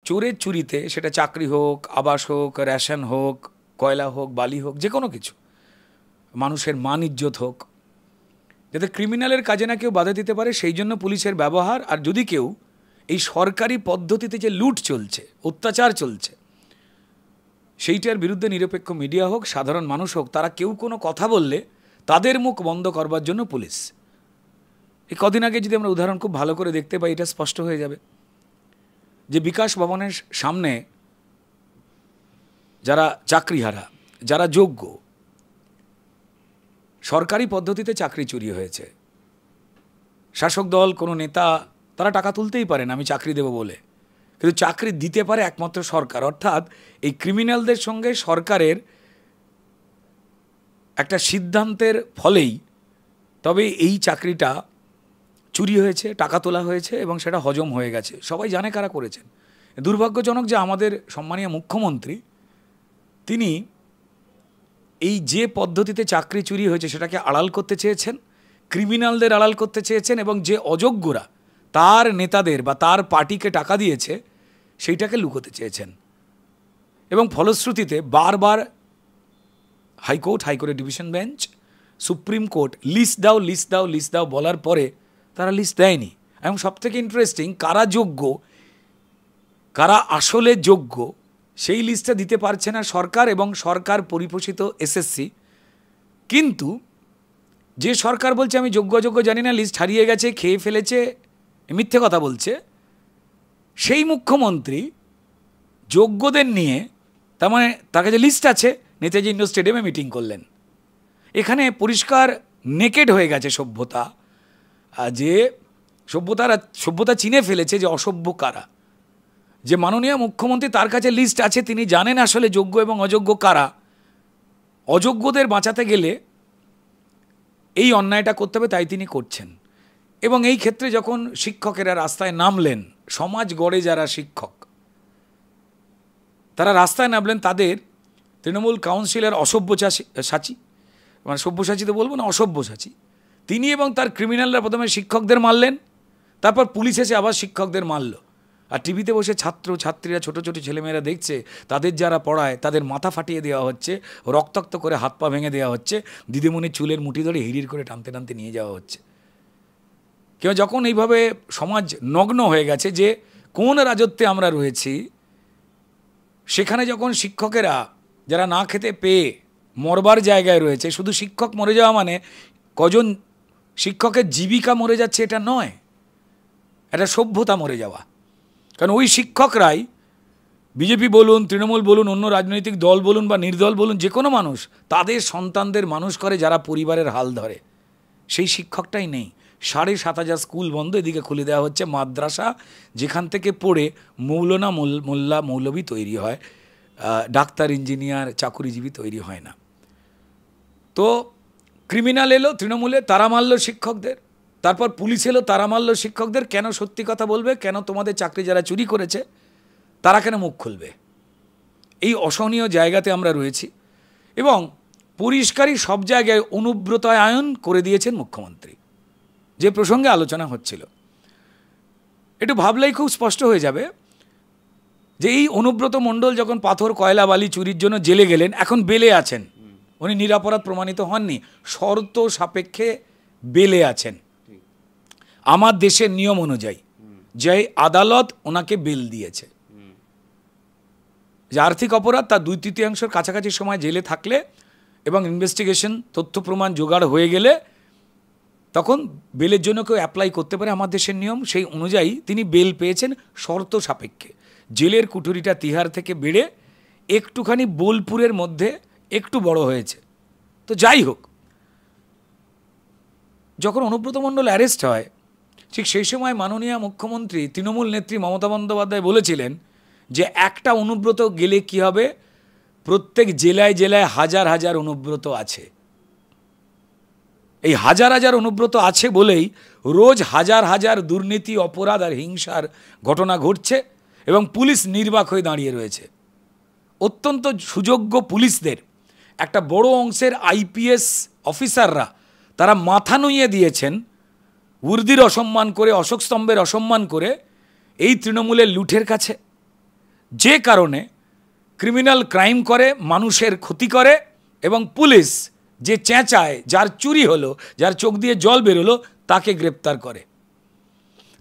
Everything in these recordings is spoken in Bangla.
চোরের চুরিতে, সেটা চাকরি হোক, আবাস হোক, রেশন হোক, কয়লা হোক, বালি হোক, যে কোনো কিছু, মানুষের মান ইজ্জত হোক, যাতে ক্রিমিনালের কাজে না কেউ বাধা দিতে পারে সেই জন্য পুলিশের ব্যবহার। আর যদি কেউ এই সরকারি পদ্ধতিতে যে লুট চলছে, অত্যাচার চলছে, সেইটার বিরুদ্ধে নিরপেক্ষ মিডিয়া হোক, সাধারণ মানুষ হোক, তারা কেউ কোনো কথা বললে তাদের মুখ বন্ধ করবার জন্য পুলিশ। এই কদিন আগে যদি আমরা উদাহরণ খুব ভালো করে দেখতে পাই, এটা স্পষ্ট হয়ে যাবে যে বিকাশ ভবনের সামনে যারা চাকরিহারা, যারা যোগ্য, সরকারি পদ্ধতিতে চাকরি চুরি হয়েছে। শাসক দল, কোনো নেতা, তারা টাকা তুলতেই পারেন আমি চাকরি দেব বলে, কিন্তু চাকরি দিতে পারে একমাত্র সরকার। অর্থাৎ এই ক্রিমিনালদের সঙ্গে সরকারের একটা সিদ্ধান্তের ফলেই তবে এই চাকরিটা চুরি হয়েছে, টাকা তোলা হয়েছে এবং সেটা হজম হয়ে গেছে। সবাই জানে কারা করেছেন। দুর্ভাগ্যজনক যে আমাদের সম্মানীয় মুখ্যমন্ত্রী, তিনি এই যে পদ্ধতিতে চাকরি চুরি হয়েছে সেটাকে আড়াল করতে চেয়েছেন, ক্রিমিনালদের আড়াল করতে চেয়েছেন, এবং যে অযোগ্যরা তার নেতাদের বা তার পার্টিকে টাকা দিয়েছে সেইটাকে লুকোতে চেয়েছেন। এবং ফলশ্রুতিতে বারবার হাইকোর্টের division bench, supreme court list দাও, লিস্ট দাও, লিস্ট দাও বলার পরে তারা লিস্ট দেয়নি। এবং সবথেকে ইন্টারেস্টিং, কারা যোগ্য, কারা আসলে যোগ্য, সেই লিস্টটা দিতে পারছে না সরকার এবং সরকার পরিপোষিত এসএসসি। কিন্তু যে সরকার বলছে আমি যোগ্য অযোগ্য জানি না, লিস্ট হারিয়ে গেছে, খেয়ে ফেলেছে, মিথ্যে কথা বলছে, সেই মুখ্যমন্ত্রী যোগ্যদের নিয়ে, তার মানে তার কাছে লিস্ট আছে, নেতাজি ইন্ডোর স্টেডিয়ামে মিটিং করলেন। এখানে পরিষ্কার নেকেড হয়ে গেছে সভ্যতা, যে সভ্যতা চিনে ফেলেছে যে অসভ্য কারা। যে মাননীয় মুখ্যমন্ত্রী, তার কাছে লিস্ট আছে, তিনি জানেন আসলে যোগ্য এবং অযোগ্য কারা। অযোগ্যদের বাঁচাতে গেলে এই অন্যায়টা করতে হবে, তাই তিনি করছেন। এবং এই ক্ষেত্রে যখন শিক্ষকেরা রাস্তায় নামলেন, সমাজ গড়ে যারা শিক্ষক, তারা রাস্তায় নামলেন, তাদের তৃণমূল কাউন্সিলর অসব্যসাচী, মানে সব্যসাচী তো বলবো না, অসব্যসাচী, তিনি এবং তার ক্রিমিনালরা প্রথমে শিক্ষকদের মারলেন, তারপর পুলিশ এসে আবার শিক্ষকদের মারল। আর টিভিতে বসে ছাত্রীরা, ছোটো ছোটো ছেলেমেয়েরা দেখছে, তাদের যারা পড়ায় তাদের মাথা ফাটিয়ে দেওয়া হচ্ছে, রক্তাক্ত করে হাত পা ভেঙে দেওয়া হচ্ছে, দিদিমণির চুলের মুঠি ধরে হিড়ির করে টানতে টানতে নিয়ে যাওয়া হচ্ছে। কেউ যখন এইভাবে সমাজ নগ্ন হয়ে গেছে যে কোন রাজত্বে আমরা রয়েছি, সেখানে যখন শিক্ষকেরা যারা না খেতে পেয়ে মরবার জায়গায় রয়েছে, শুধু শিক্ষক মরে যাওয়া মানে কজন শিক্ষকের জীবিকা মরে যাচ্ছে এটা নয়, এটা সভ্যতা মরে যাওয়া। কারণ ওই শিক্ষকরাই, বিজেপি বলুন, তৃণমূল বলুন, অন্য রাজনৈতিক দল বলুন বা নির্দল বলুন, যে কোনো মানুষ তাদের সন্তানদের মানুষ করে যারা পরিবারের হাল ধরে। সেই শিক্ষকটাই নেই। ৭,৫০০ স্কুল বন্ধ, এদিকে খুলে দেওয়া হচ্ছে মাদ্রাসা, যেখান থেকে পড়ে মৌলানা, মোল্লা, মৌলবী তৈরি হয়, ডাক্তার, ইঞ্জিনিয়ার, চাকুরিজীবী তৈরি হয় না। তো ক্রিমিনাল এলো তৃণমূলে, তারা মারল শিক্ষকদের, তারপর পুলিশ এলো, তারা মারল শিক্ষকদের। কেন সত্যি কথা বলবে? কেন তোমাদের চাকরি যারা চুরি করেছে তারা কেন মুখ খুলবে? এই অসহনীয় জায়গাতে আমরা রয়েছি এবং পরিষ্কারই সব জায়গায় অনুব্রতায়ন করে দিয়েছেন মুখ্যমন্ত্রী। যে প্রসঙ্গে আলোচনা হচ্ছিল, একটু ভাবলেই খুব স্পষ্ট হয়ে যাবে যে এই অনুব্রত মণ্ডল যখন পাথর, কয়লা, বালি চুরির জন্য জেলে গেলেন, এখন বেলে আছেন। উনি নিরাপরাধ প্রমাণিত হননি, শর্ত সাপেক্ষে বেলে আছেন। আমার দেশের নিয়ম অনুযায়ী যে আদালত ওনাকে বেল দিয়েছে, যে আর্থিক অপরাধ তার 2/3 কাছাকাছি সময় জেলে থাকলে এবং ইনভেস্টিগেশন, তথ্য প্রমাণ জোগাড় হয়ে গেলে তখন বেলের জন্য কেউ অ্যাপ্লাই করতে পারে, আমার দেশের নিয়ম। সেই অনুযায়ী তিনি বেল পেয়েছেন শর্ত সাপেক্ষে। জেলের কুঠুরিটা তিহার থেকে বেড়ে একটুখানি বোলপুরের মধ্যে একটু বড় হয়েছে। তো যাই হোক, যখন অনুব্রত মণ্ডল অ্যারেস্ট হয়, ঠিক সেই সময় মাননীয় মুখ্যমন্ত্রী, তৃণমূল নেত্রী মমতা বন্দ্যোপাধ্যায় বলেছিলেন যে একটা অনুব্রত গেলে কি হবে, প্রত্যেক জেলায় জেলায় হাজার হাজার অনুব্রত আছে। এই হাজার হাজার অনুব্রত আছে বলেই রোজ হাজার হাজার দুর্নীতি, অপরাধ আর হিংসার ঘটনা ঘটছে এবং পুলিশ নির্বাক হয়ে দাঁড়িয়ে রয়েছে। অত্যন্ত সুযোগ্য পুলিশদের একটা বড় অংশের আইপিএস অফিসাররা তারা মাথা নুইয়ে দিয়েছেন উর্দির অসম্মান করে, অশোক স্তম্ভের অসম্মান করে এই তৃণমূলের লুঠের কাছে। যে কারণে ক্রিমিনাল ক্রাইম করে, মানুষের ক্ষতি করে, এবং পুলিশ যে চেঁচায়, যার চুরি হলো, যার চোখ দিয়ে জল বেরোলো, তাকে গ্রেপ্তার করে।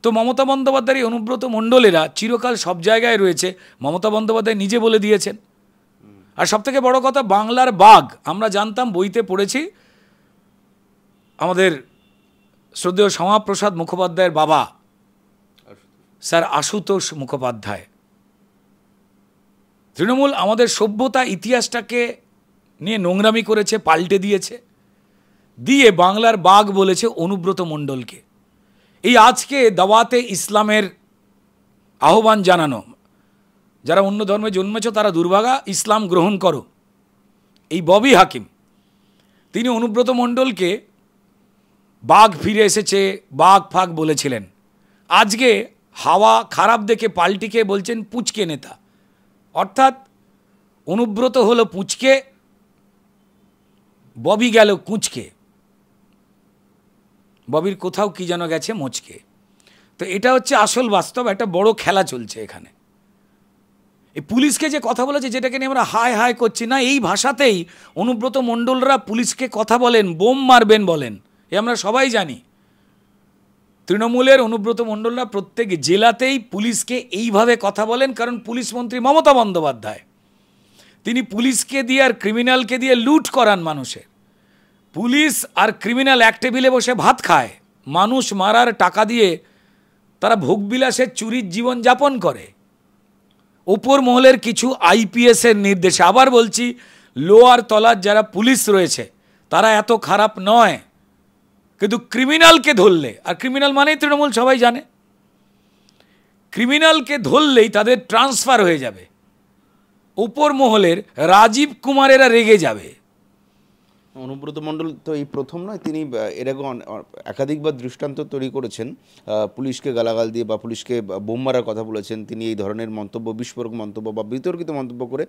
তো মমতা বন্দ্যোপাধ্যায়ের অনুব্রত মণ্ডলেরা চিরকাল সব জায়গায় রয়েছে, মমতা বন্দ্যোপাধ্যায় নিজে বলে দিয়েছেন। আর সবথেকে বড় কথা, বাংলার বাঘ আমরা জানতাম, বইতে পড়েছি, আমাদের শ্রদ্ধেয় শ্যামাপ্রসাদ মুখোপাধ্যায়ের বাবা স্যার আশুতোষ মুখোপাধ্যায়। তৃণমূল আমাদের সভ্যতা ইতিহাসটাকে নিয়ে নোংরামি করেছে, পাল্টে দিয়েছে, দিয়ে বাংলার বাঘ বলেছে অনুব্রত মণ্ডলকে। এই আজকে দাওয়াতে ইসলামের আহ্বান জানানো, যারা অন্য ধর্মে জন্মেছ তারা দুর্ভাগা, ইসলাম গ্রহণ করো, এই ববি হাকিম তিনি অনুব্রত মণ্ডলকে বাঘ ফিরে এসেছে, বাঘ ফাঘ বলেছিলেন। আজকে হাওয়া খারাপ দেখে পাল্টিকে বলছেন পুচকে নেতা, অর্থাৎ অনুব্রত হলো পুচকে, ববি গেল কুঁচকে, ববির কোথাও কি যেন গেছে মোচকে। তো এটা হচ্ছে আসল বাস্তব, একটা বড় খেলা চলছে এখানে। এই পুলিশকে যে কথা বলেছে, যেটাকে নিয়ে আমরা হায় হায় করছি না, এই ভাষাতেই অনুব্রত মণ্ডলরা পুলিশকে কথা বলেন, বোম মারবেন বলেন, এ আমরা সবাই জানি। তৃণমূলের অনুব্রত মণ্ডলরা প্রত্যেক জেলাতেই পুলিশকে এইভাবে কথা বলেন, কারণ পুলিশ মন্ত্রী মমতা বন্দ্যোপাধ্যায় তিনি পুলিশকে দিয়ে আর ক্রিমিনালকে দিয়ে লুট করান মানুষের। পুলিশ আর ক্রিমিনাল এক টেবিলে বসে ভাত খায়, মানুষ মারার টাকা দিয়ে তারা ভোগবিলাসের চুরির জীবন যাপন করে। ওপর মহলের কিছু আইপিএসের নির্দেশে, আবার বলছি, লোয়ার তলার যারা পুলিশ রয়েছে তারা এত খারাপ নয়, কিন্তু ক্রিমিনালকে ধরলে, আর ক্রিমিনাল মানেই তৃণমূল সবাই জানে, ক্রিমিনালকে ধরলেই তাদের ট্রান্সফার হয়ে যাবে, ওপর মহলের রাজীব কুমারেরা রেগে যাবে। অনুব্রত মণ্ডল তো এই প্রথম নয়, তিনি এর আগে একাধিকবার দৃষ্টান্ত তৈরি করেছেন, পুলিশকে গালাগাল দিয়ে বা পুলিশকে বোম মারার কথা বলেছেন। তিনি এই ধরনের মন্তব্য, বিস্ফোরক মন্তব্য বা বিতর্কিত মন্তব্য করে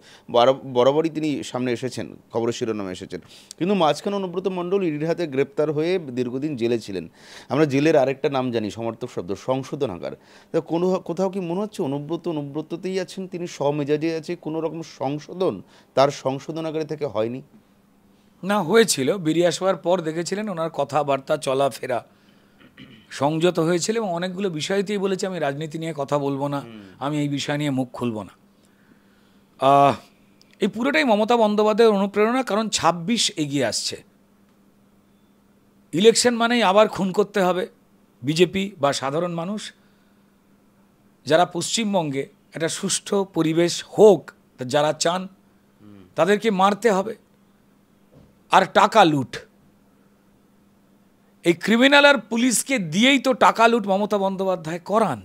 বরাবরই তিনি সামনে এসেছেন, খবরের শিরোনামে এসেছেন। কিন্তু মাঝখানে অনুব্রত মণ্ডল ইডির হাতে গ্রেপ্তার হয়ে দীর্ঘদিন জেলে ছিলেন। আমরা জেলের আরেকটা নাম জানি, সমর্থক শব্দ, সংশোধনাগার। তা কোথাও কি মনে হচ্ছে অনুব্রততেই আছেন, তিনি স্বমেজাজে আছে, কোনো রকম সংশোধন তার সংশোধনাগারে থেকে হয়নি? না, হয়েছিল। বেরিয়ে আসবার পর দেখেছিলেন ওনার কথাবার্তা, চলাফেরা সংযত হয়েছিল, এবং অনেকগুলো বিষয়তেই বলেছে আমি রাজনীতি নিয়ে কথা বলবো না, আমি এই বিষয় নিয়ে মুখ খুলব না। এই পুরোটাই মমতা বন্দ্যোপাধ্যায়ের অনুপ্রেরণা, কারণ 26 এগিয়ে আসছে। ইলেকশন মানেই আবার খুন করতে হবে বিজেপি বা সাধারণ মানুষ। যারা পশ্চিমবঙ্গে একটা সুষ্ঠু পরিবেশ হোক, যারা চান, তাদেরকে মারতে হবে। আর টাকা লুট, এই ক্রিমিনাল আর পুলিশকে দিয়েই তো টাকা লুট মমতা বন্দ্যোপাধ্যায় করান।